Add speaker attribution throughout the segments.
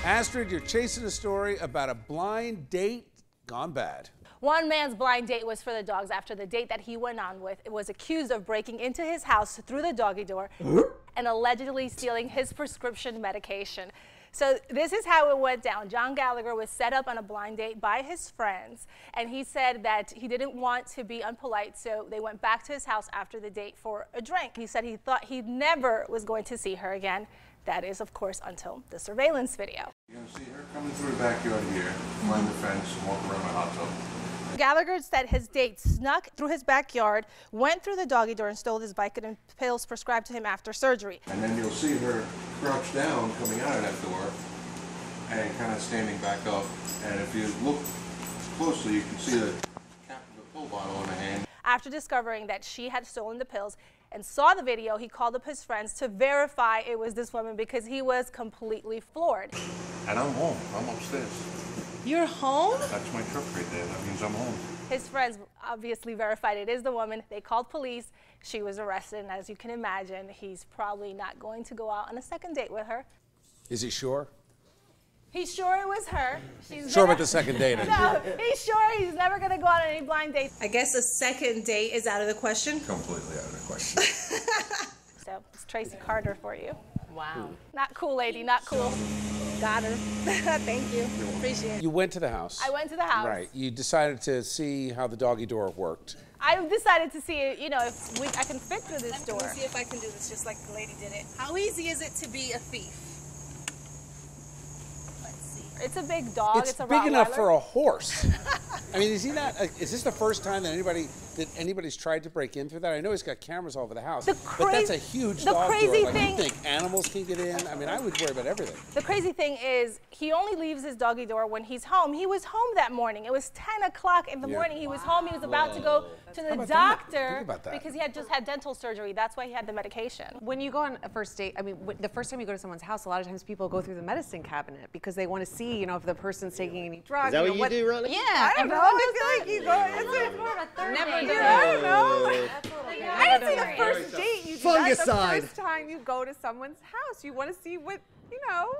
Speaker 1: Astrid, you're chasing a story about a blind date gone bad.
Speaker 2: One man's blind date was for the dogs after the date that he went on with was accused of breaking into his house through the doggy door and allegedly stealing his prescription medication. So this is how it went down. John Gallagher was set up on a blind date by his friends, and he said that he didn't want to be unpolite, so they went back to his house after the date for a drink. He said he thought he never was going to see her again. That is, of course, until the surveillance video.
Speaker 3: You're going to see her coming through the backyard here, climb the fence, walk around my hot tub.
Speaker 2: Gallagher said his date snuck through his backyard, went through the doggy door and stole his Vicodin and pills prescribed to him after surgery.
Speaker 3: And then you'll see her crouch down coming out of that door and kind of standing back up. And if you look closely, you can see the cap of the pill bottle in her hand.
Speaker 2: After discovering that she had stolen the pills and saw the video, he called up his friends to verify it was this woman because he was completely floored.
Speaker 3: And I'm home. I'm upstairs.
Speaker 2: You're home?
Speaker 3: That's my truck right there. That means I'm home.
Speaker 2: His friends obviously verified it is the woman. They called police. She was arrested, and as you can imagine, he's probably not going to go out on a second date with her.
Speaker 1: Is he sure?
Speaker 2: He's sure it was her.
Speaker 1: Sure about the second date?
Speaker 2: No, he's sure he's never going to go on any blind dates.
Speaker 4: I guess a second date is out of the question.
Speaker 3: Completely out of the question.
Speaker 2: So it's Tracy Carter for you.
Speaker 4: Wow.
Speaker 2: Not cool, lady, not cool. Got her. Thank you. Appreciate it.
Speaker 1: You went to the house.
Speaker 2: I went to the house.
Speaker 1: Right. You decided to see how the doggy door worked.
Speaker 2: I decided to see, you know, if I can fit through this door.
Speaker 4: Let me see if I can do this just like the lady did it. How easy is it to be a thief? Let's see.
Speaker 2: It's a big dog.
Speaker 1: It's
Speaker 2: a
Speaker 1: big enough
Speaker 2: Rottweiler.
Speaker 1: for a horse. I mean, is he not? Is this the first time that anybody's tried to break in through that? I know he's got cameras all over the house, but that's a huge dog door. Like, you think animals can get in? I mean, I would worry about everything.
Speaker 2: The crazy thing is, he only leaves his doggy door when he's home. He was home that morning. It was 10 o'clock in the morning. He was home. He was about to go to the doctor because he had just had dental surgery. That's why he had the medication.
Speaker 5: When you go on a first date, I mean, the first time you go to someone's house, a lot of times people go through the medicine cabinet because they want to see, you know, if the person's taking any drugs.
Speaker 6: Is that what you do, Ronnie?
Speaker 5: Yeah, I don't know. I feel like you go. It's more of a third date. I don't know. I didn't say the first date you do that. The first time you go to someone's house, you want to see what, you know.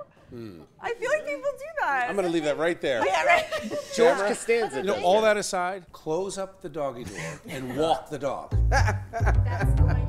Speaker 5: I feel like people do that.
Speaker 1: I'm going to leave that right there.
Speaker 5: Yeah, right.
Speaker 1: George Costanza. You know, all that aside, close up the doggy door and walk the dog.
Speaker 2: That's going